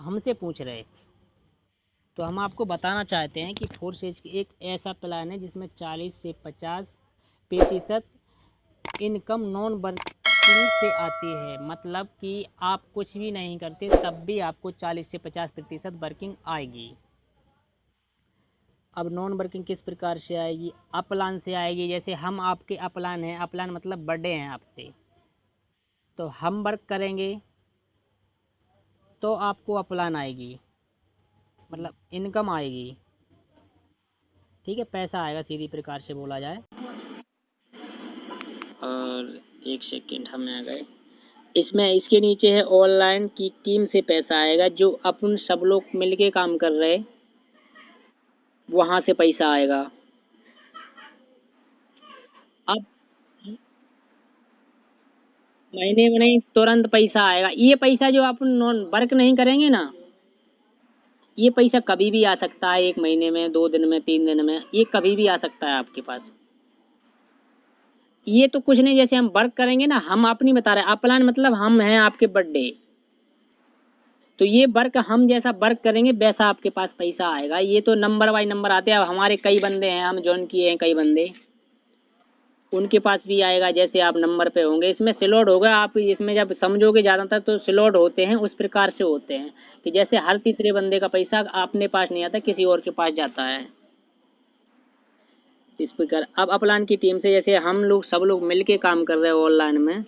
हमसे पूछ रहे। तो हम आपको बताना चाहते हैं कि फोर्सेज एक ऐसा प्लान है जिसमें 40 से 50% इनकम नॉन वर्किंग से आती है। मतलब कि आप कुछ भी नहीं करते तब भी आपको 40 से 50% वर्किंग आएगी। अब नॉन वर्किंग किस प्रकार से आएगी? अपलान से आएगी। जैसे हम आपके अपलान हैं, अपलान मतलब बर्थडे हैं आपसे, तो हम वर्क करेंगे तो आपको अपलान आएगी, मतलब इनकम आएगी। ठीक है, पैसा आएगा सीधी प्रकार से बोला जाए। और एक सेकेंड हमें आ गए इसमें, इसके नीचे है ऑनलाइन की टीम से पैसा आएगा, जो अपन सब लोग मिलके काम कर रहे वहां से पैसा आएगा। अब महीने में नहीं, तुरंत पैसा आएगा। ये पैसा जो अपन नॉन वर्क नहीं करेंगे ना, ये पैसा कभी भी आ सकता है, 1 महीने में, 2 दिन में, 3 दिन में, ये कभी भी आ सकता है आपके पास। ये तो कुछ नहीं, जैसे हम वर्क करेंगे ना, हम अपनी बता रहे हैं, अपलाइन मतलब हम हैं आपके बर्थडे, तो ये वर्क हम जैसा वर्क करेंगे वैसा आपके पास पैसा आएगा। ये तो नंबर बाई नंबर आते हैं। अब हमारे कई बंदे हैं, हम ज्वाइन किए हैं कई बंदे, उनके पास भी आएगा जैसे आप नंबर पे होंगे। इसमें स्लॉट होगा, आप इसमें जब समझोगे ज़्यादातर तो स्लॉट होते हैं, उस प्रकार से होते हैं कि जैसे हर तीसरे बंदे का पैसा अपने पास नहीं आता, किसी और के पास जाता है इस प्रकार। अब अपलाइन की टीम से जैसे हम लोग सब लोग मिलके काम कर रहे हैं ऑनलाइन में,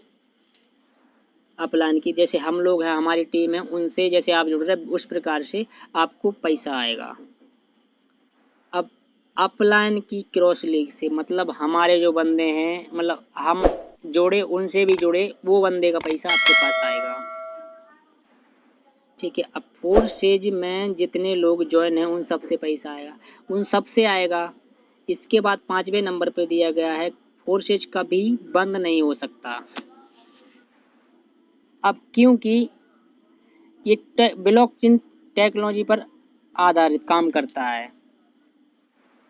अपलाइन की जैसे हम लोग हैं, हमारी टीम है, उनसे जैसे आप जुड़ रहे हैं उस प्रकार से आपको पैसा आएगा। अब अपलाइन की क्रॉस लीग से मतलब हमारे जो बंदे हैं, मतलब हम जोड़े उनसे भी जुड़े, वो बंदे का पैसा आपके पास आएगा। ठीक है, अब फोर्सेज में जितने लोग ज्वाइन हैं उन सबसे पैसा आएगा, उन सबसे आएगा। इसके बाद 5वें नंबर पे दिया गया है, फोर्सेज कभी बंद नहीं हो सकता। अब क्योंकि ये ब्लॉकचेन टेक्नोलॉजी पर आधारित काम करता है,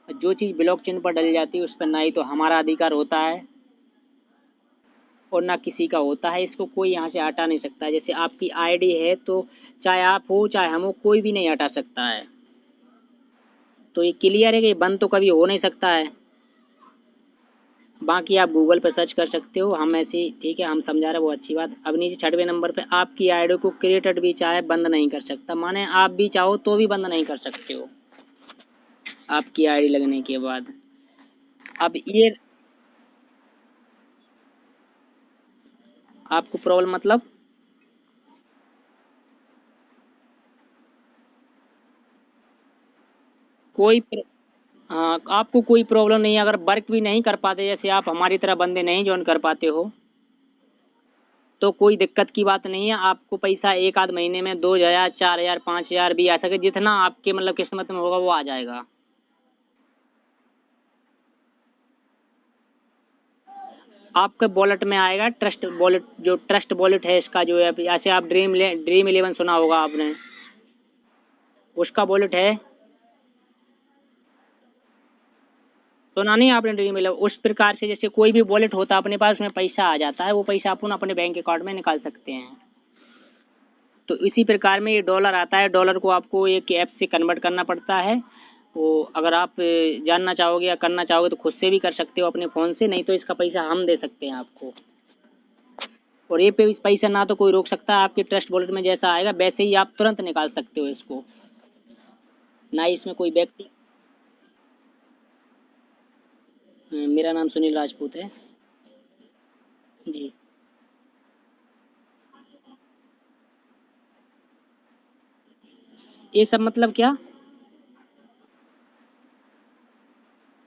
जो चीज़ ब्लॉकचेन पर डल जाती है उस पर ना ही तो हमारा अधिकार होता है और ना किसी का होता है। इसको कोई यहाँ से हटा नहीं सकता। जैसे आपकी आईडी है तो चाहे आप हो चाहे हम हो, कोई भी नहीं हटा सकता है। तो ये क्लियर है कि बंद तो कभी हो नहीं सकता है। बाकी आप गूगल पर सर्च कर सकते हो, हम ऐसे ठीक है हम समझा रहे हैं, वो अच्छी बात। अब नीचे 6वें नंबर पे आपकी आईडी को क्रिएटर भी चाहे बंद नहीं कर सकता, माने आप भी चाहो तो भी बंद नहीं कर सकते हो आपकी आईडी लगने के बाद। अब ये आपको प्रॉब्लम मतलब कोई हाँ, आपको कोई प्रॉब्लम नहीं है अगर वर्क भी नहीं कर पाते, जैसे आप हमारी तरह बंदे नहीं ज्वाइन कर पाते हो, तो कोई दिक्कत की बात नहीं है। आपको पैसा एक आध महीने में 2,000 4,000 5,000 भी आ सके, जितना आपके मतलब किस्मत में होगा वो आ जाएगा। आपके वॉलेट में आएगा, ट्रस्ट वॉलेट, जो ट्रस्ट वॉलेट है इसका जो है, जैसे आप ड्रीम 11 सुना होगा आपने, उसका वॉलेट है, सुना नहीं आपने ड्रीम 11? उस प्रकार से जैसे कोई भी वॉलेट होता है अपने पास, उसमें पैसा आ जाता है, वो पैसा अपन अपने बैंक अकाउंट में निकाल सकते हैं। तो इसी प्रकार में ये डॉलर आता है, डॉलर को आपको एक ऐप से कन्वर्ट करना पड़ता है। वो अगर आप जानना चाहोगे या करना चाहोगे तो खुद से भी कर सकते हो अपने फ़ोन से, नहीं तो इसका पैसा हम दे सकते हैं आपको। और ये पे पैसा ना तो कोई रोक सकता है, आपके ट्रस्ट वॉलेट में जैसा आएगा वैसे ही आप तुरंत निकाल सकते हो इसको, ना ही इसमें कोई व्यक्ति। मेरा नाम सुनील राजपूत है जी। ये सब मतलब क्या?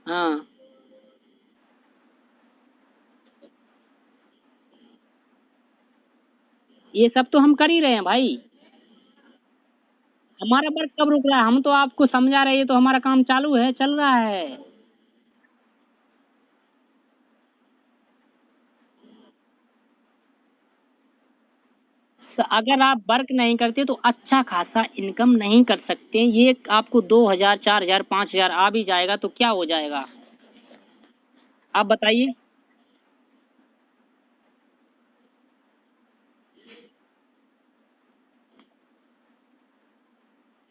हाँ, ये सब तो हम कर ही रहे हैं भाई। हमारा वर्क कब रुक रहा है? हम तो आपको समझा रहे हैं, तो हमारा काम चालू है, चल रहा है। तो अगर आप वर्क नहीं करते तो अच्छा खासा इनकम नहीं कर सकते। ये आपको 2,000 4,000 5,000 आ भी जाएगा तो क्या हो जाएगा? आप बताइए।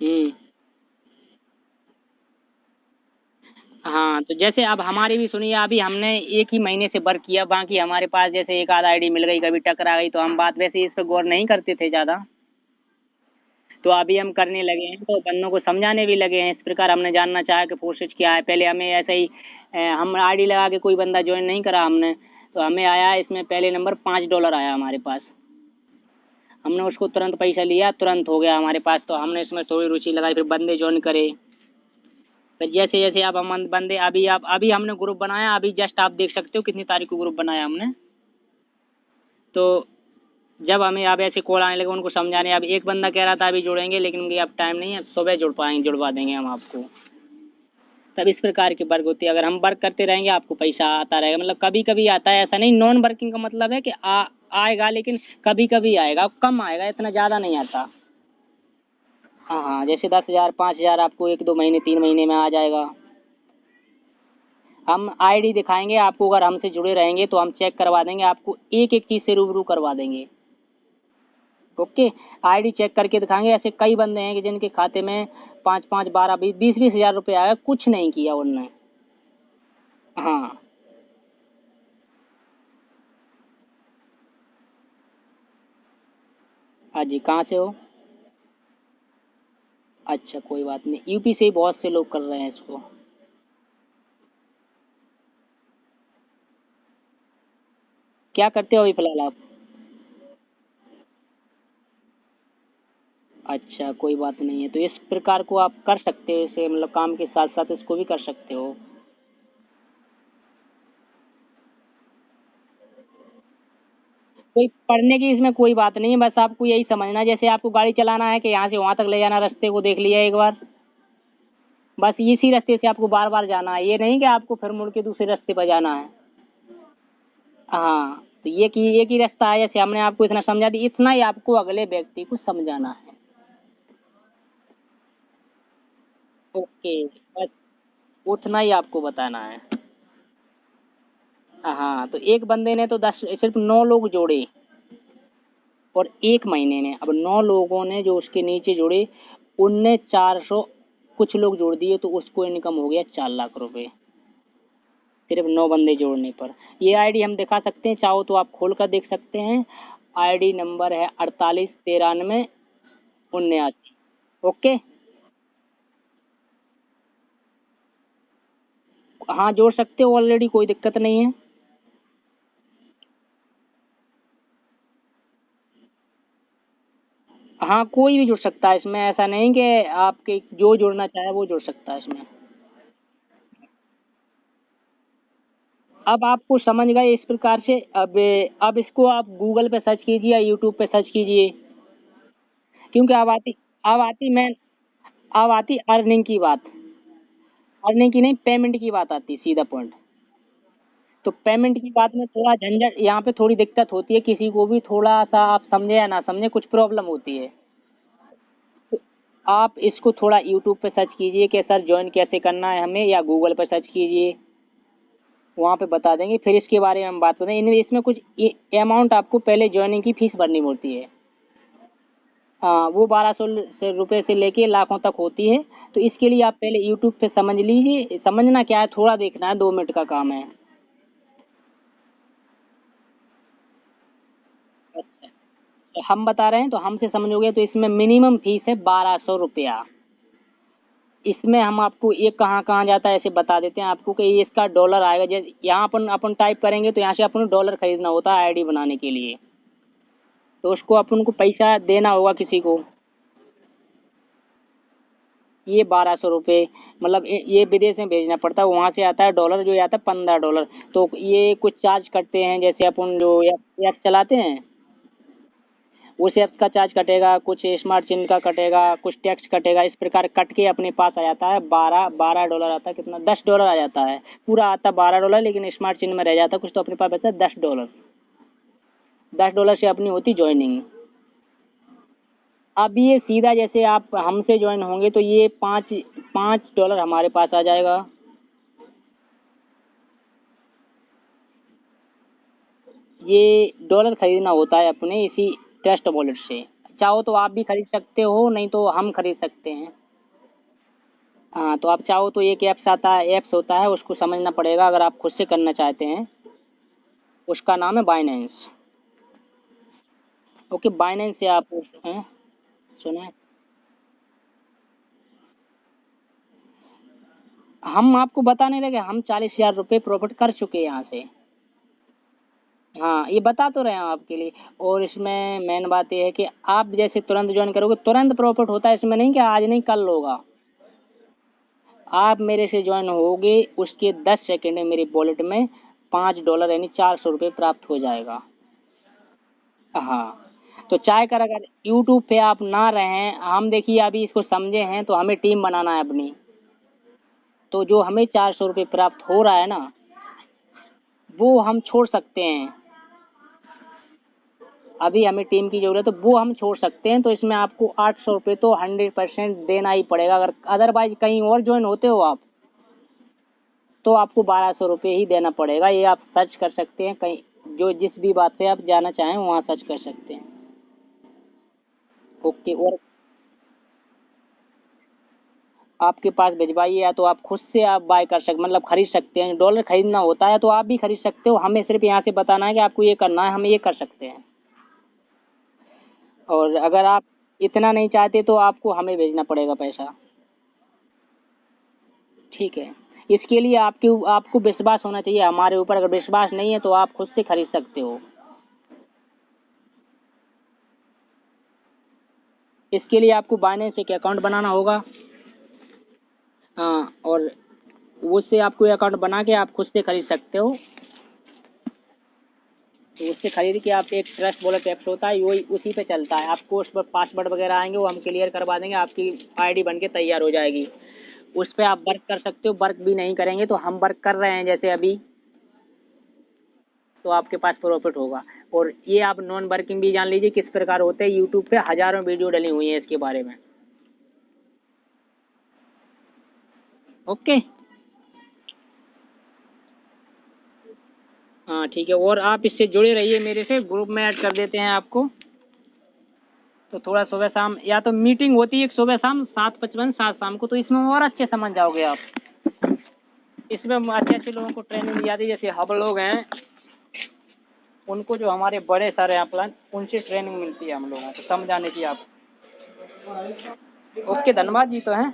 हम्म। हाँ, तो जैसे अब हमारी भी सुनिए, अभी हमने एक ही महीने से वर्क किया, बाकी हमारे पास जैसे एक आध आईडी मिल गई, कभी टकरा गई, तो हम बात वैसे इस पर गौर नहीं करते थे ज़्यादा। तो अभी हम करने लगे हैं, तो बंदों को समझाने भी लगे हैं। इस प्रकार हमने जानना चाहा कि प्रोसेस क्या है। पहले हमें ऐसे ही हम आईडी लगा के कोई बंदा ज्वाइन नहीं करा हमने, तो हमें आया इसमें पहले नंबर $5 आया हमारे पास। हमने उसको तुरंत पैसा लिया, तुरंत हो गया हमारे पास। तो हमने इसमें थोड़ी रुचि लगाई, फिर बंदे ज्वाइन करे। फिर जैसे जैसे अब हम बंदे, अभी हमने ग्रुप बनाया, अभी जस्ट आप देख सकते हो कितनी तारीख को ग्रुप बनाया हमने। तो जब हमें अब ऐसे कॉल आने लगे उनको समझाने, अब एक बंदा कह रहा था अभी जुड़ेंगे, लेकिन उनकी अब टाइम नहीं है, सुबह जुड़वा देंगे हम आपको। तब इस प्रकार की वर्क होती है। अगर हम वर्क करते रहेंगे आपको पैसा आता रहेगा, मतलब कभी कभी आता है, ऐसा नहीं। नॉन वर्किंग का मतलब है कि आएगा, लेकिन कभी कभी आएगा, कम आएगा, इतना ज़्यादा नहीं आता। हाँ हाँ, जैसे 10,000 5,000 आपको 1 2 महीने 3 महीने में आ जाएगा। हम आईडी दिखाएंगे आपको, अगर हमसे जुड़े रहेंगे तो हम चेक करवा देंगे आपको, एक एक चीज़ से रूबरू करवा देंगे। ओके, आईडी चेक करके दिखाएंगे। ऐसे कई बंदे हैं कि जिनके खाते में 5 5 12 20 हज़ार रुपये आया, कुछ नहीं किया उनने। हाँ। हाँ जी, कहाँ से हो? अच्छा, कोई बात नहीं, यूपी से ही बहुत से लोग कर रहे हैं इसको। क्या करते हो अभी फिलहाल आप? अच्छा, कोई बात नहीं है, तो इस प्रकार को आप कर सकते हो, इसे मतलब काम के साथ साथ इसको भी कर सकते हो। कोई पढ़ने की इसमें कोई बात नहीं है, बस आपको यही समझना है, जैसे आपको गाड़ी चलाना है कि यहाँ से वहाँ तक ले जाना, रास्ते को देख लिया एक बार, बस इसी रास्ते से आपको बार बार जाना है, ये नहीं कि आपको फिर मुड़ के दूसरे रास्ते पर जाना है। हाँ, तो ये कि एक ही रास्ता है, जैसे हमने आपको इतना समझा दिया, इतना ही आपको अगले व्यक्ति को समझाना है। ओके, बस उतना ही आपको बताना है। हाँ, तो एक बंदे ने तो 10 सिर्फ 9 लोग जोड़े, और एक महीने में अब 9 लोगों ने जो उसके नीचे जुड़े, उनने 400 कुछ लोग जोड़ दिए, तो उसको इनकम हो गया 4 लाख रुपए, सिर्फ 9 बंदे जोड़ने पर। ये आईडी हम दिखा सकते हैं, चाहो तो आप खोल कर देख सकते हैं। आईडी नंबर है 48 93 79। ओके। हाँ, जोड़ सकते हो ऑलरेडी, कोई दिक्कत नहीं है। हाँ, कोई भी जुड़ सकता है इसमें, ऐसा नहीं कि आपके जो जुड़ना चाहे वो जुड़ सकता है इसमें। अब आपको समझ गए इस प्रकार से। अब इसको आप गूगल पे सर्च कीजिए या यूट्यूब पे सर्च कीजिए, क्योंकि अब आती अर्निंग की बात। अर्निंग की नहीं, पेमेंट की बात आती, सीधा पॉइंट। तो पेमेंट की बात में थोड़ा झंझट, यहाँ पे थोड़ी दिक्कत होती है, किसी को भी थोड़ा सा, आप समझे या ना समझे, कुछ प्रॉब्लम होती है। तो आप इसको थोड़ा यूट्यूब पे सर्च कीजिए कि सर ज्वाइन कैसे करना है हमें, या गूगल पे सर्च कीजिए, वहाँ पे बता देंगे। फिर इसके बारे में हम बात करें। इसमें कुछ अमाउंट आपको पहले ज्वाइनिंग की फीस भरनी पड़ती है। हाँ, वो 1200 से रुपये से लेके लाखों तक होती है। तो इसके लिए आप पहले यूट्यूब पे समझ लीजिए, समझना क्या है, थोड़ा देखना है, 2 मिनट का काम है। अच्छा, तो हम बता रहे हैं तो हमसे समझोगे, तो इसमें मिनिमम फीस है 1200 रुपया। इसमें हम आपको ये कहाँ कहाँ जाता है ऐसे बता देते हैं आपको, कि ये इसका डॉलर आएगा। जैसे यहाँ अपन टाइप करेंगे, तो यहाँ से अपन डॉलर खरीदना होता है आईडी बनाने के लिए, तो उसको अपन को पैसा देना होगा किसी को। ये 1200 रुपये, मतलब ये विदेश में भेजना पड़ता है, वहाँ से आता है डॉलर, जो आता है $15। तो ये कुछ चार्ज करते हैं, जैसे अपन जो ऐप चलाते हैं, उस ऐप का चार्ज कटेगा, कुछ स्मार्ट सिम का कटेगा, कुछ टैक्स कटेगा, इस प्रकार कट के अपने पास आ जाता है। बारह बारह डॉलर आता है, कितना, $10 आ जाता है। पूरा आता है $12, लेकिन स्मार्ट सिम में रह जाता है कुछ, तो अपने पास बचता है $10। $10 से अपनी होती ज्वाइनिंग। अब ये सीधा, जैसे आप हमसे ज्वाइन होंगे, तो ये पाँच $5 हमारे पास आ जाएगा। ये डॉलर खरीदना होता है अपने इसी ट्रस्ट वॉलेट से। चाहो तो आप भी खरीद सकते हो, नहीं तो हम खरीद सकते हैं। हाँ, तो आप चाहो तो एक ऐप्स होता है, उसको समझना पड़ेगा अगर आप खुद से करना चाहते हैं। उसका नाम है बाइनेंस। ओके, बाइनेंस से आप हैं, सुना है? हम आपको बता नहीं रहे, हम 40,000 रुपये प्रॉफिट कर चुके हैं यहाँ से। हाँ, ये बता तो रहे हैं आपके लिए। और इसमें मेन बात ये है कि आप जैसे तुरंत ज्वाइन करोगे तुरंत प्रॉफिट होता है, इसमें नहीं कि आज नहीं कल होगा। आप मेरे से ज्वाइन होगे उसके 10 सेकेंड में मेरी वॉलेट में $5 यानी 400 रुपये प्राप्त हो जाएगा। हाँ, तो चाहे कर अगर यूट्यूब पे आप ना रहें, हम देखिए अभी इसको समझे हैं तो हमें टीम बनाना है अपनी। तो जो हमें 400 रुपये प्राप्त हो रहा है ना, वो हम छोड़ सकते हैं। अभी हमें टीम की ज़रूरत है, वो हम छोड़ सकते हैं। तो इसमें आपको 800 रुपये तो 100% देना ही पड़ेगा। अगर अदरवाइज कहीं और ज्वाइन होते हो आप, तो आपको 1200 रुपये ही देना पड़ेगा। ये आप सर्च कर सकते हैं, कहीं जो जिस भी बात पे आप जाना चाहें वहाँ सर्च कर सकते हैं। ओके, और आपके पास भिजवाइए, या तो आप खुद से आप बाय कर सकते, मतलब खरीद सकते हैं। डॉलर खरीदना होता है तो आप भी खरीद सकते हो, हमें सिर्फ यहाँ से बताना है कि आपको ये करना है, हम ये कर सकते हैं। और अगर आप इतना नहीं चाहते तो आपको हमें भेजना पड़ेगा पैसा। ठीक है, इसके लिए आपको विश्वास होना चाहिए हमारे ऊपर। अगर विश्वास नहीं है तो आप खुद से खरीद सकते हो। इसके लिए आपको बाइनेंस एक अकाउंट बनाना होगा। हाँ, और उससे आपको अकाउंट बना के आप खुद से खरीद सकते हो। तो उससे खरीद के आप एक ट्रस्ट वॉलेट ऐप होता है, वही उसी पे चलता है। आपको उस पर पासवर्ड वगैरह आएंगे, वो हम क्लियर करवा देंगे, आपकी आईडी बन के तैयार हो जाएगी। उस पर आप वर्क कर सकते हो। वर्क भी नहीं करेंगे तो हम वर्क कर रहे हैं जैसे अभी, तो आपके पास प्रॉफिट होगा। और ये आप नॉन वर्किंग भी जान लीजिए किस प्रकार होते हैं। यूट्यूब पे हज़ारों वीडियो डली हुई हैं इसके बारे में। ओके, हाँ ठीक है। और आप इससे जुड़े रहिए, मेरे से ग्रुप में ऐड कर देते हैं आपको। तो थोड़ा सुबह शाम, या तो मीटिंग होती है एक सुबह शाम 7:55 7 शाम को, तो इसमें और अच्छे समझ जाओगे आप। इसमें अच्छे अच्छे लोगों को ट्रेनिंग दी जाती है, जैसे हम लोग हैं उनको, जो हमारे बड़े सर हैं अपना, उनसे ट्रेनिंग मिलती है हम लोगों को समझाने की। आप ओके, धन्यवाद जी। तो हैं।